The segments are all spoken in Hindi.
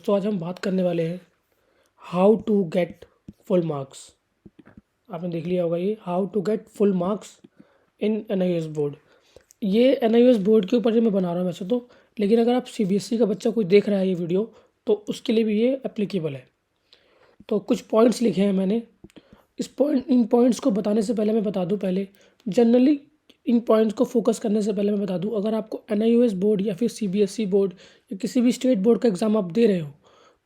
तो आज हम बात करने वाले हैं how to get full marks. आपने देख लिया होगा ये how to get full marks in NIOS board. ये एनआईओएस बोर्ड के ऊपर जो मैं बना रहा हूँ वैसे तो, लेकिन अगर आप सीबीएसई का बच्चा कोई देख रहा है ये वीडियो तो उसके लिए भी ये एप्लीकेबल है। तो कुछ पॉइंट्स लिखे हैं मैंने। इन पॉइंट्स को बताने से पहले मैं बता दूं, पहले जनरली इन पॉइंट्स को फोकस करने से पहले मैं बता दूं, अगर आपको एनआईओएस बोर्ड या फिर सीबीएसई बोर्ड या किसी भी स्टेट बोर्ड का एग्ज़ाम आप दे रहे हो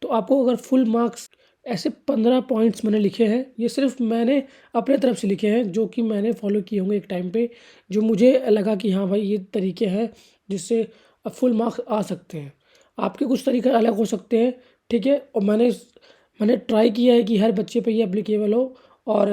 तो आपको अगर फुल मार्क्स ऐसे 15 पॉइंट्स मैंने लिखे हैं। ये सिर्फ मैंने अपने तरफ से लिखे हैं जो कि मैंने फॉलो किए होंगे एक टाइम पे, जो मुझे लगा कि हाँ भाई ये तरीके हैं जिससे फुल मार्क्स आ सकते हैं। आपके कुछ तरीके अलग हो सकते हैं, ठीक है। और मैंने ट्राई किया है कि हर बच्चे पे ये एप्लीकेबल हो। और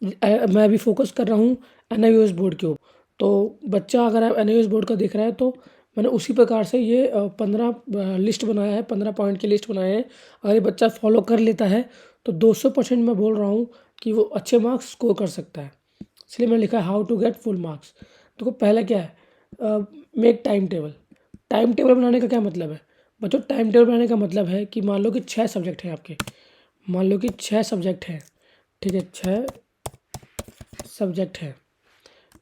मैं अभी फोकस कर रहा हूँ एनआईओएस बोर्ड के ऊपर। तो बच्चा अगर एनआईओएस बोर्ड का देख रहा है तो मैंने उसी प्रकार से ये 15 लिस्ट बनाया है, 15 पॉइंट की लिस्ट बनाए हैं। अगर ये बच्चा फॉलो कर लेता है तो 200% मैं बोल रहा हूँ कि वो अच्छे मार्क्स स्कोर कर सकता है। इसलिए मैंने लिखा है how to get full marks. देखो पहला क्या है, make time table. Time table बनाने का क्या मतलब है बच्चों? टाइम टेबल बनाने का मतलब है कि मान लो कि 6 सब्जेक्ट हैं आपके, मान लो कि 6 सब्जेक्ट हैं, ठीक है, 6 सब्जेक्ट हैं,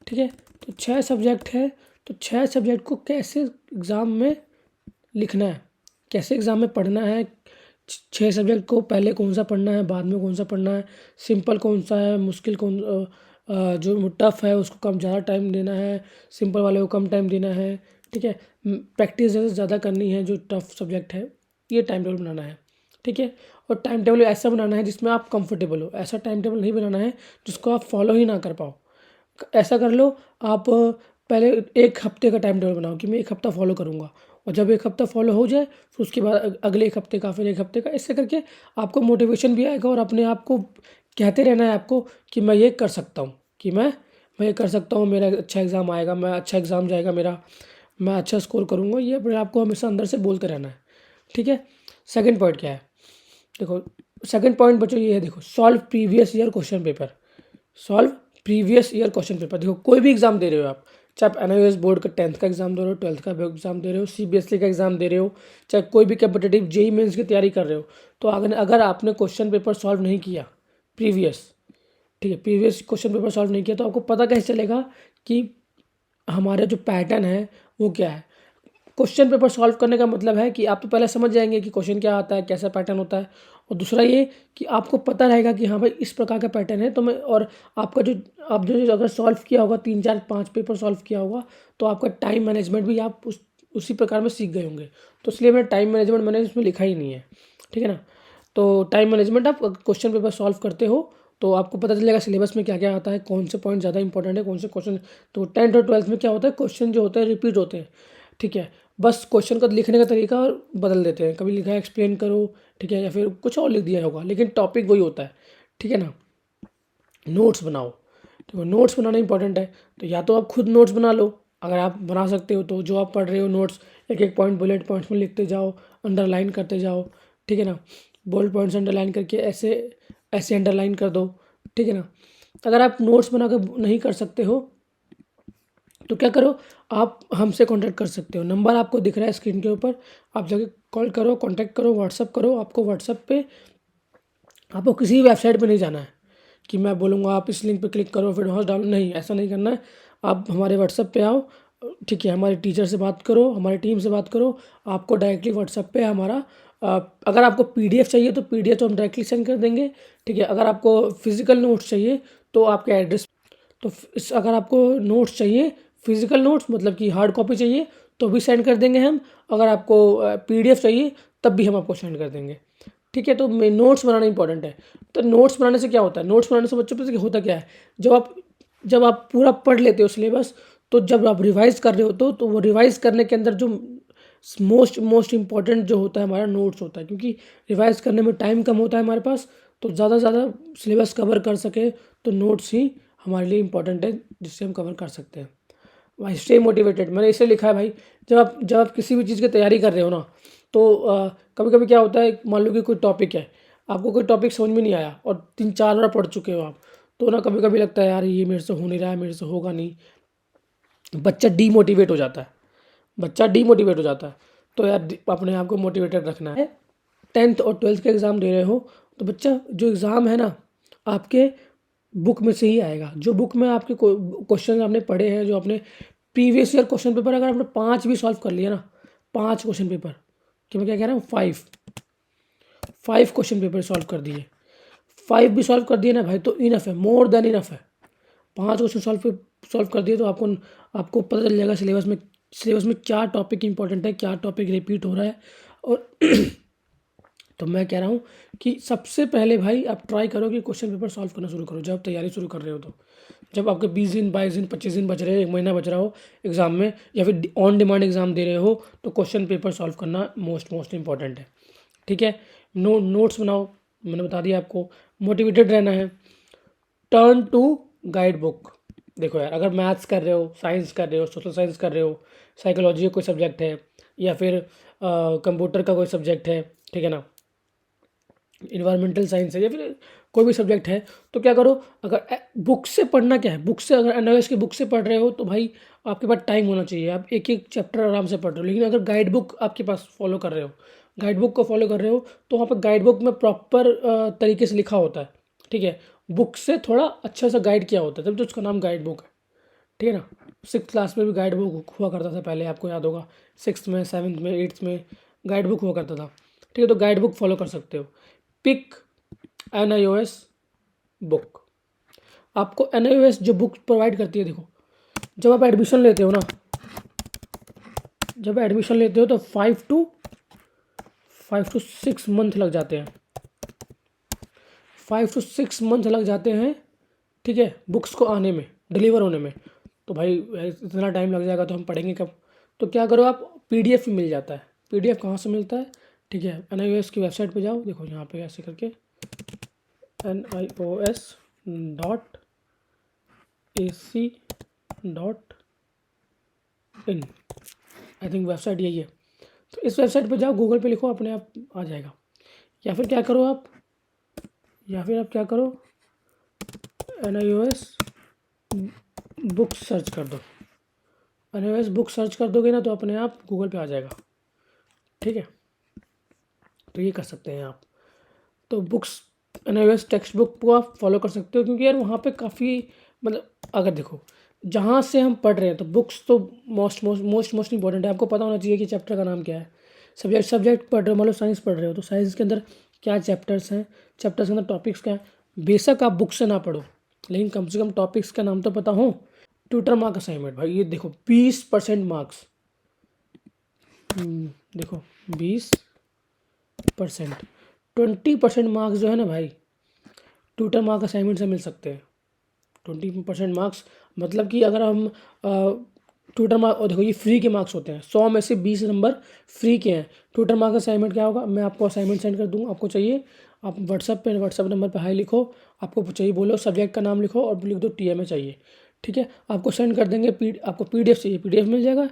ठीक है। तो 6 सब्जेक्ट है, तो 6 सब्जेक्ट को कैसे एग्ज़ाम में लिखना है, कैसे एग्ज़ाम में पढ़ना है। 6 सब्जेक्ट को पहले कौन सा पढ़ना है, बाद में कौन सा पढ़ना है, सिंपल कौन सा है, मुश्किल कौन जो टफ़ है उसको कम ज़्यादा टाइम देना है, सिंपल वाले को कम टाइम देना है, ठीक है। प्रैक्टिस ज़्यादा करनी है जो टफ़ सब्जेक्ट है। ये टाइम टेबल बनाना है, ठीक है। और टाइम टेबल ऐसा बनाना है जिसमें आप कंफर्टेबल हो। ऐसा टाइम टेबल नहीं बनाना है जिसको आप फॉलो ही ना कर पाओ। ऐसा कर लो आप, पहले 1 हफ्ते का टाइम टेबल बनाओ कि मैं 1 हफ्ता फॉलो करूँगा, और जब 1 हफ्ता फॉलो हो जाए फिर उसके बाद अगले 1 हफ्ते का, फिर 1 हफ्ते का, ऐसे करके आपको मोटिवेशन भी आएगा और अपने आप को कहते रहना है आपको कि मैं ये कर सकता हूँ, कि मैं ये कर सकता हूँ, मेरा अच्छा एग्ज़ाम आएगा, मैं अच्छा एग्ज़ाम जाएगा मेरा, मैं अच्छा स्कोर करूँगा। ये अपने आप को हमेशा अंदर से बोलते रहना है, ठीक है। सेकंड पॉइंट क्या है, देखो सेकंड पॉइंट बच्चों ये है, देखो solve previous year question paper. Solve previous year question paper. देखो कोई भी एग्जाम दे रहे हो आप, चाहे आप एनआईओएस बोर्ड का 10th का एग्जाम दे रहे हो, 12th का एग्जाम दे रहे हो, सीबीएसई का एग्जाम दे रहे हो, चाहे कोई भी कम्पिटेटिव जेई मेंस की तैयारी कर रहे हो, तो अगर आपने क्वेश्चन पेपर सॉल्व नहीं किया प्रीवियस, ठीक है, प्रीवियस क्वेश्चन पेपर सॉल्व नहीं किया तो आपको पता कैसे चलेगा कि हमारा जो पैटर्न है वो क्या है। क्वेश्चन पेपर सॉल्व करने का मतलब है कि आप तो पहले समझ जाएंगे कि क्वेश्चन क्या आता है, कैसा पैटर्न होता है। और दूसरा ये कि आपको पता रहेगा कि हाँ भाई इस प्रकार का पैटर्न है, तो मैं और आपका जो आप जो अगर सॉल्व किया होगा 3 4 5 पेपर सॉल्व किया होगा तो आपका टाइम मैनेजमेंट भी आप उसी प्रकार में सीख गए होंगे। तो इसलिए मैंने टाइम मैनेजमेंट मैंने इसमें लिखा ही नहीं है, ठीक है ना। तो टाइम मैनेजमेंट, आप क्वेश्चन पेपर सॉल्व करते हो तो आपको पता चलेगा सिलेबस में क्या क्या आता है, कौन से पॉइंट ज़्यादा इंपॉर्टेंट है, कौन से क्वेश्चन। तो 10th और 12th में क्या होता है, क्वेश्चन जो होते हैं रिपीट होते हैं, ठीक है। बस क्वेश्चन का लिखने का तरीका बदल देते हैं, कभी लिखा है एक्सप्लेन करो, ठीक है, या फिर कुछ और लिख दिया होगा, लेकिन टॉपिक वही होता है, ठीक है ना। नोट्स बनाओ, देखो नोट्स बनाना इंपॉर्टेंट है। तो या तो आप खुद नोट्स बना लो, अगर आप बना सकते हो तो जो आप पढ़ रहे हो नोट्स एक एक पॉइंट बुलेट पॉइंट्स में लिखते जाओ, अंडरलाइन करते जाओ, ठीक है ना। बोल्ड पॉइंट्स अंडरलाइन करके ऐसे ऐसे अंडरलाइन कर दो, ठीक है ना। अगर आप नोट्स बना कर नहीं कर सकते हो तो क्या करो, आप हमसे कांटेक्ट कर सकते हो। नंबर आपको दिख रहा है स्क्रीन के ऊपर, आप जाके कॉल करो, कांटेक्ट करो, व्हाट्सअप करो। आपको व्हाट्सअप पे आपको किसी वेबसाइट पे नहीं जाना है कि मैं बोलूँगा आप इस लिंक पे क्लिक करो फिर वहाँ डालो, नहीं ऐसा नहीं करना है। आप हमारे व्हाट्सअप पे आओ, ठीक है, हमारे टीचर से बात करो, हमारी टीम से बात करो। आपको डायरेक्टली व्हाट्सअप पे हमारा अगर आपको पीडीएफ चाहिए तो पीडीएफ तो हम डायरेक्टली सेंड कर देंगे, ठीक है। अगर आपको फिजिकल नोट्स चाहिए तो आपके एड्रेस, तो अगर आपको नोट्स चाहिए फिजिकल नोट्स मतलब कि हार्ड कॉपी चाहिए तो भी सेंड कर देंगे हम। अगर आपको पीडीएफ चाहिए तब भी हम आपको सेंड कर देंगे, ठीक है। तो नोट्स बनाना इंपॉर्टेंट है। तो नोट्स बनाने से क्या होता है, नोट्स बनाने से बच्चों पे होता क्या है, जब आप पूरा पढ़ लेते हो सिलेबस, तो जब आप रिवाइज कर रहे हो तो वो रिवाइज करने के अंदर जो मोस्ट इम्पॉर्टेंट जो होता है हमारा नोट्स होता है, क्योंकि रिवाइज करने में टाइम कम होता है हमारे पास। तो ज़्यादा से ज़्यादा सिलेबस कवर कर सके तो नोट्स ही हमारे लिए इंपॉर्टेंट है जिससे हम कवर कर सकते हैं। भाई स्टे मोटिवेटेड मैंने इसे लिखा है भाई। जब आप किसी भी चीज़ की तैयारी कर रहे हो ना, तो कभी कभी क्या होता है, मान लो कि कोई टॉपिक है, आपको कोई टॉपिक समझ में नहीं आया और 3 4 बार पढ़ चुके हो आप, तो ना कभी कभी लगता है यार ये मेरे से हो नहीं रहा है, मेरे से होगा नहीं, बच्चा डीमोटिवेट हो जाता है, बच्चा डीमोटिवेट हो जाता है। तो यार अपने आप को मोटिवेटेड रखना है। 10th और 12th के एग्ज़ाम दे रहे हो तो बच्चा जो एग्ज़ाम है ना आपके बुक में से ही आएगा। जो बुक में आपके क्वेश्चन आपने पढ़े हैं, जो आपने प्रीवियस ईयर क्वेश्चन पेपर अगर आपने 5 भी सॉल्व कर लिया ना, 5 क्वेश्चन पेपर, कि मैं क्या कह रहा हूँ 5 क्वेश्चन पेपर सॉल्व कर दिए, 5 भी सॉल्व कर दिए ना भाई तो इनफ है, मोर देन इनफ है। 5 क्वेश्चन सॉल्व कर दिए तो आपको पता चल जाएगा सिलेबस में क्या टॉपिक इंपॉर्टेंट है, क्या टॉपिक रिपीट हो रहा है। और तो मैं कह रहा हूँ कि सबसे पहले भाई आप ट्राई करो कि क्वेश्चन पेपर सॉल्व करना शुरू करो जब तैयारी शुरू कर रहे हो। तो जब आपके 20 दिन 22 दिन 25 दिन बच रहे हैं, 1 महीना बच रहा हो एग्ज़ाम में, या फिर ऑन डिमांड एग्ज़ाम दे रहे हो, तो क्वेश्चन पेपर सॉल्व करना मोस्ट इंपॉर्टेंट है। ठीक है, नोट्स बनाओ, मैंने बता दिया आपको। मोटिवेटेड रहना है, टर्न टू गाइड बुक। देखो यार, अगर मैथ्स कर रहे हो, साइंस कर रहे हो, सोशल साइंस कर रहे हो, साइकोलॉजी का कोई सब्जेक्ट है, या फिर कंप्यूटर का कोई सब्जेक्ट है, ठीक है ना, इन्वायरमेंटल साइंस है, या फिर कोई भी सब्जेक्ट है, तो क्या करो, अगर बुक से पढ़ना क्या है, बुक से अगर एनओएस की बुक से पढ़ रहे हो तो भाई आपके पास टाइम होना चाहिए, आप एक एक चैप्टर आराम से पढ़ रहे हो। लेकिन अगर गाइड बुक आपके पास फॉलो कर रहे हो, गाइड बुक को फॉलो कर रहे हो, तो वहाँ पर गाइड बुक में प्रॉपर तरीके से लिखा होता है। ठीक है, बुक से थोड़ा अच्छा सा गाइड किया होता है, तब तो उसका नाम गाइड बुक है। ठीक है ना, 6th क्लास में भी गाइड बुक हुआ करता था पहले, आपको याद होगा, 6th में, 7th में, 8th में गाइड बुक हुआ करता था। ठीक है, तो गाइड बुक फॉलो कर सकते हो। Pick NIOS book. आपको NIOS जो बुक प्रोवाइड करती है, देखो जब आप एडमिशन लेते हो ना, जब एडमिशन लेते हो तो 5 to 6 मंथ लग जाते हैं, 5 to 6 मंथ लग जाते हैं। ठीक है, बुक्स को आने में, डिलीवर होने में। तो भाई इतना टाइम लग जाएगा तो हम पढ़ेंगे कब? तो क्या करो आप, PDF मिल जाता है। PDF कहाँ से मिलता है? ठीक है, NIOS की वेबसाइट पे जाओ, देखो यहाँ पे ऐसे करके NIOS.AC.in, आई थिंक वेबसाइट यही है। तो इस वेबसाइट पे जाओ, गूगल पे लिखो, अपने आप आ जाएगा। या फिर क्या करो, NIOS बुक सर्च कर दो। NIOS बुक सर्च कर दोगे ना तो अपने आप गूगल पे आ जाएगा। ठीक है, तो ये कर सकते हैं आप। तो बुक्स, NIOS टेक्स्ट बुक को आप फॉलो कर सकते हो, क्योंकि यार वहाँ पे काफ़ी, मतलब अगर देखो जहाँ से हम पढ़ रहे हैं तो बुक्स तो मोस्ट इंपॉर्टेंट है। आपको पता होना चाहिए कि चैप्टर का नाम क्या है। सब्जेक्ट पढ़ रहे हो, मान लो साइंस पढ़ रहे हो, तो साइंस के अंदर क्या चैप्टर्स हैं, चैप्टर्स के अंदर टॉपिक्स क्या हैं। बेशक आप बुक से ना पढ़ो, लेकिन कम से कम टॉपिक्स का नाम तो पता हो। ट्यूटर मार्क असाइनमेंट, भाई ये देखो 20% मार्क्स, देखो 20%, 20% मार्क्स जो है ना भाई, ट्यूटर मार्क असाइनमेंट से मिल सकते हैं। 20% मार्क्स मतलब कि अगर हम ट्यूटर मार्क, और देखो ये फ्री के मार्क्स होते हैं, 100 में से 20 नंबर फ्री के हैं। ट्यूटर मार्क असाइनमेंट क्या होगा, मैं आपको असाइनमेंट सेंड कर दूँगा, आपको चाहिए आप व्हाट्सअप नंबर पर हाई लिखो, आपको चाहिए बोलो, सब्जेक्ट का नाम लिखो और लिख दो TMA चाहिए। ठीक है, आपको सेंड कर देंगे। आपको PDF चाहिए, PDF मिल जाएगा,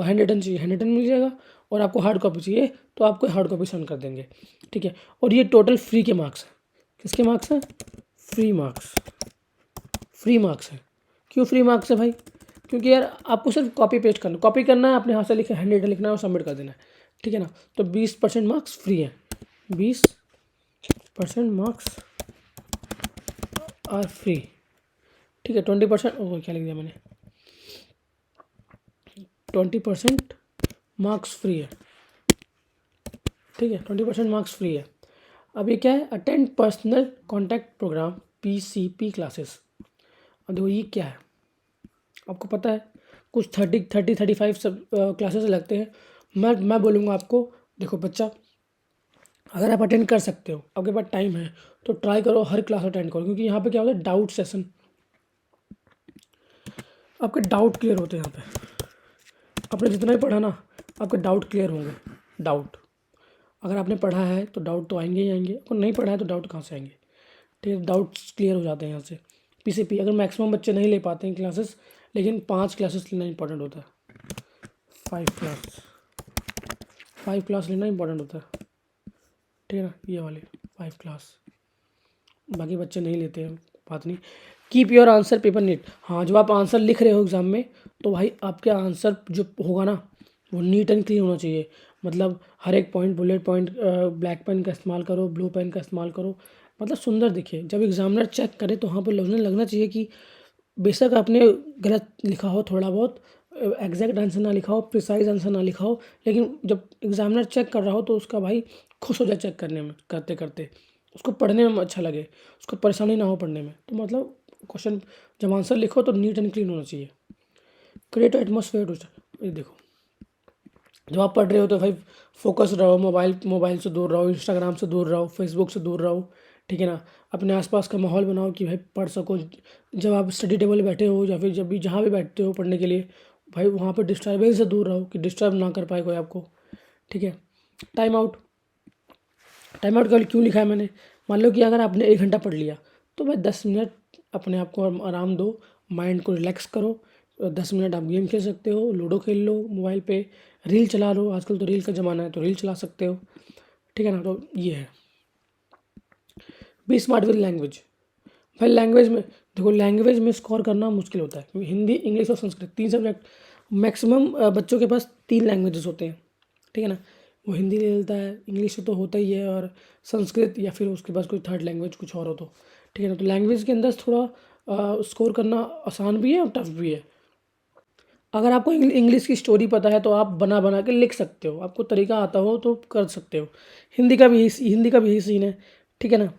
हैंड रिटन चाहिए, हैंड रिटन मिल जाएगा, और आपको हार्ड कॉपी चाहिए तो आपको हार्ड कॉपी सेंड कर देंगे। ठीक है, और ये टोटल फ्री के मार्क्स हैं। किसके मार्क्स हैं? फ्री मार्क्स है। क्यों फ्री मार्क्स है भाई? क्योंकि यार आपको सिर्फ कॉपी करना है, अपने हाथ से हैंड रिटन लिखना है और सबमिट कर देना है। ठीक है ना, तो 20% मार्क्स फ्री है, 20% मार्क्स आर फ्री। ठीक है, 20%, ओह क्या लिख दिया मैंने, 20% मार्क्स फ्री है। ठीक है, 20% मार्क्स फ्री है। अब ये क्या है, attend personal contact programme PCP classes. अब देखो ये क्या है, आपको पता है कुछ 35 सब क्लासेस लगते हैं। मैं बोलूँगा आपको, देखो बच्चा, अगर आप अटेंड कर सकते हो, आपके पास टाइम है, तो ट्राई करो हर क्लास अटेंड करो, क्योंकि यहाँ पे क्या होता है, डाउट सेशन, आपके डाउट क्लियर होते हैं यहाँ पे। आपने जितना ही पढ़ा ना, आपके डाउट क्लियर होंगे। डाउट अगर आपने पढ़ा है तो डाउट तो आएंगे ही आएंगे, अगर नहीं पढ़ा है तो डाउट कहाँ से आएंगे? ठीक है, डाउट्स क्लियर हो जाते हैं यहाँ से। PCP अगर मैक्सिमम बच्चे नहीं ले पाते हैं क्लासेस, लेकिन 5 क्लासेस लेना इंपॉर्टेंट होता है। 5 क्लास लेना इंपॉर्टेंट होता है। ठीक है ना, ये वाले 5 क्लास, बाकी बच्चे नहीं लेते हैं, बात नहीं। Keep your answer paper neat. हाँ, जब आप आंसर लिख रहे हो एग्ज़ाम में, तो भाई आपके आंसर जो होगा ना वो नीट एंड क्लीन होना चाहिए। मतलब हर एक point bullet point black pen का इस्तेमाल करो, ब्लू पेन का इस्तेमाल करो, मतलब सुंदर दिखे। जब एग्जामिनर चेक करे तो वहाँ पर लगना चाहिए कि बेशक आपने गलत लिखा हो, थोड़ा बहुत एग्जैक्ट आंसर ना लिखा हो, प्रिसाइज आंसर ना लिखा हो, लेकिन जब एग्जामिनर चेक कर रहा हो तो उसका भाई खुश हो जाए चेक करने में, करते करते उसको पढ़ने में अच्छा लगे, उसको परेशानी ना हो पढ़ने में। तो मतलब क्वेश्चन जब आंसर लिखो तो नीट एंड क्लीन होना चाहिए। क्रिएट एटमोसफेयर टू, ये देखो जब आप पढ़ रहे हो तो भाई फोकस रहो, मोबाइल से दूर रहो, इंस्टाग्राम से दूर रहो, फेसबुक से दूर रहो, ठीक है ना। अपने आसपास का माहौल बनाओ कि भाई पढ़ सको। जब आप स्टडी टेबल पे बैठे हो या फिर जब भी जहाँ भी बैठते हो पढ़ने के लिए, भाई वहाँ पर डिस्टर्बेंस से दूर रहो कि डिस्टर्ब ना कर पाए कोई आपको, ठीक है। टाइम आउट, टाइम आउट का क्यों लिखा है मैंने, मान लो कि अगर आपने 1 घंटा पढ़ लिया तो भाई 10 मिनट अपने आप को आराम दो, माइंड को रिलैक्स करो। 10 मिनट आप गेम खेल सकते हो, लूडो खेल लो मोबाइल पे, रील चला लो, आजकल तो रील का ज़माना है तो रील चला सकते हो, ठीक है ना। तो ये है बी स्मार्ट विद लैंग्वेज। भाई लैंग्वेज में देखो, लैंग्वेज में स्कोर करना मुश्किल होता है क्योंकि हिंदी, इंग्लिश और संस्कृत 3 सब्जेक्ट मैक्सिमम बच्चों के पास 3 लैंग्वेजेस होते हैं, ठीक है ना। वो हिंदी ले लेता है, इंग्लिश तो होता ही है, और संस्कृत या फिर उसके पास कोई थर्ड लैंग्वेज कुछ और हो तो, ठीक है ना। तो लैंग्वेज के अंदर थोड़ा स्कोर करना आसान भी है और टफ भी है। अगर आपको इंग्लिश की स्टोरी पता है तो आप बना बना के लिख सकते हो, आपको तरीका आता हो तो कर सकते हो। हिंदी का भी यही सीन है, ठीक है ना।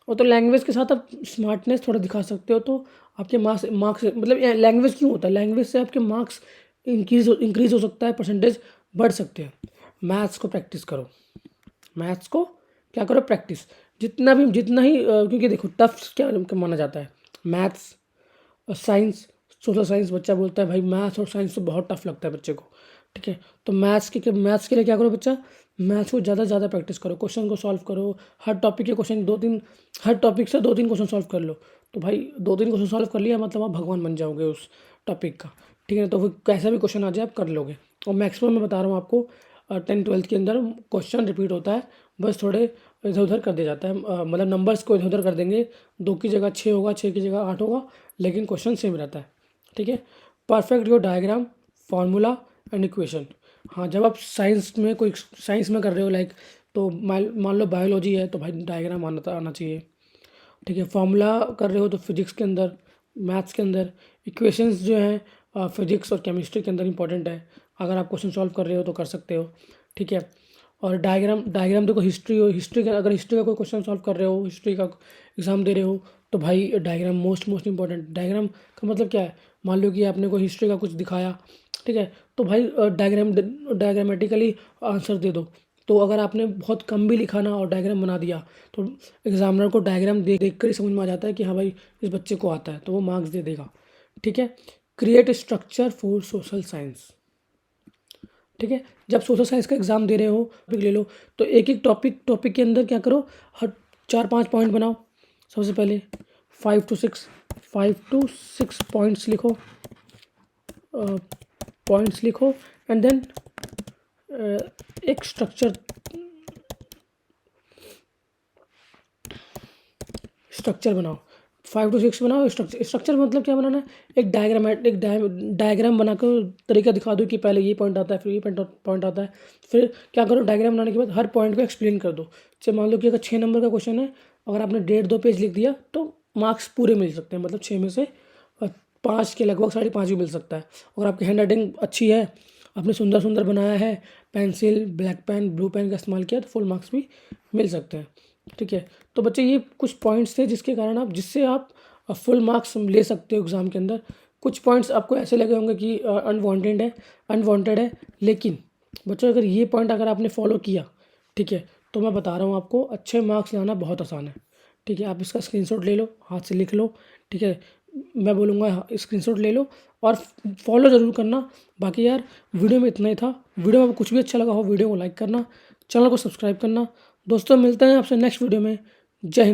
और तो लैंग्वेज के साथ आप स्मार्टनेस थोड़ा दिखा सकते हो तो आपके मार्क्स मार्क्स मतलब लैंग्वेज क्यों होता है, लैंग्वेज से आपके मार्क्स इंक्रीज हो सकता है, परसेंटेज बढ़ सकते हैं। मैथ्स को प्रैक्टिस करो, मैथ्स को क्या करो, प्रैक्टिस जितना ही क्योंकि देखो टफ क्या माना जाता है, मैथ्स, साइंस, सोशल साइंस। बच्चा बोलता है भाई मैथ्स और साइंस तो बहुत टफ लगता है बच्चे को, ठीक है। तो मैथ्स के लिए क्या करो बच्चा, मैथ्स को ज़्यादा से ज़्यादा प्रैक्टिस करो, क्वेश्चन को सॉल्व करो। हर टॉपिक के क्वेश्चन 2-3, हर टॉपिक से 2-3 क्वेश्चन सॉल्व कर लो। तो भाई 2-3 क्वेश्चन सॉल्व कर लिया मतलब आप भगवान बन जाओगे उस टॉपिक का, ठीक है ना। तो वो कैसा भी क्वेश्चन आ जाए आप कर लोगे। और मैक्सिमम मैं बता रहा हूँ आपको 10th-12th के अंदर क्वेश्चन रिपीट होता है, बस थोड़े इधर उधर कर दिया जाता है, मतलब नंबर्स को इधर उधर कर देंगे, 2 की जगह 6 होगा, 6 की जगह 8 होगा, लेकिन क्वेश्चन सेम रहता है, ठीक है। Perfect your diagram, formula and equation. हाँ, जब आप साइंस में कर रहे हो लाइक, तो मान लो बायोलॉजी है तो भाई डायग्राम आना चाहिए, ठीक है। फार्मूला कर रहे हो तो फिजिक्स के अंदर, मैथ्स के अंदर, इक्वेशंस जो हैं फिजिक्स और केमिस्ट्री के अंदर इंपॉर्टेंट है। अगर आप क्वेश्चन सॉल्व कर रहे हो तो कर सकते हो, ठीक है। और डायग्राम देखो, अगर हिस्ट्री का कोई क्वेश्चन सॉल्व कर रहे हो, हिस्ट्री का एग्जाम दे रहे हो तो भाई डायग्राम मोस्ट इंपॉर्टेंट। डायग्राम का मतलब क्या है, मान लो कि आपने कोई हिस्ट्री का कुछ दिखाया, ठीक है, तो भाई डायग्रामेटिकली आंसर दे दो। तो अगर आपने बहुत कम भी लिखा ना और डायग्राम बना दिया तो एग्जामिनर को डायग्राम देख कर ही समझ में आ जाता है कि हाँ भाई इस बच्चे को आता है, तो वो मार्क्स दे देगा, ठीक है। Create structure for social science, ठीक है। जब सोशल साइंस का एग्जाम दे रहे हो, टॉपिक ले लो, तो एक एक टॉपिक के अंदर क्या करो, हर 4-5 पॉइंट बनाओ। सबसे पहले 5 to 6 पॉइंट्स लिखो एंड देन एक स्ट्रक्चर बनाओ। 5 to 6 बनाओ। स्ट्रक्चर मतलब क्या बनाना है, एक डायग्राम बनाकर तरीका दिखा दो कि पहले ये पॉइंट आता है, फिर ये पॉइंट आता है। फिर क्या करो, डायग्राम बनाने के बाद हर पॉइंट को एक्सप्लेन कर दो। जैसे मान लो कि अगर 6 नंबर का क्वेश्चन है, अगर आपने 1.5-2 पेज लिख दिया तो मार्क्स पूरे मिल सकते हैं, मतलब 6 में से 5 के लगभग 5.5 भी मिल सकता है। अगर आपकी हैंड राइटिंग अच्छी है, आपने सुंदर सुंदर बनाया है, pencil, black pen, blue pen का इस्तेमाल किया, तो फुल मार्क्स भी मिल सकते हैं, ठीक है। तो बच्चे ये कुछ पॉइंट्स थे जिससे आप फुल मार्क्स ले सकते हो एग्ज़ाम के अंदर। कुछ पॉइंट्स आपको ऐसे लगे होंगे कि अनवांटेड है, लेकिन बच्चों अगर ये पॉइंट अगर आपने फॉलो किया, ठीक है, तो मैं बता रहा हूँ आपको अच्छे मार्क्स लाना बहुत आसान है, ठीक है। आप इसका स्क्रीनशॉट ले लो, हाथ से लिख लो, ठीक है। मैं बोलूँगा स्क्रीनशॉट ले लो और फॉलो ज़रूर करना। बाकी यार वीडियो में इतना ही था। वीडियो में कुछ भी अच्छा लगा हो वीडियो को लाइक करना, चैनल को सब्सक्राइब करना। दोस्तों मिलते हैं आपसे नेक्स्ट वीडियो में। जय हिंद।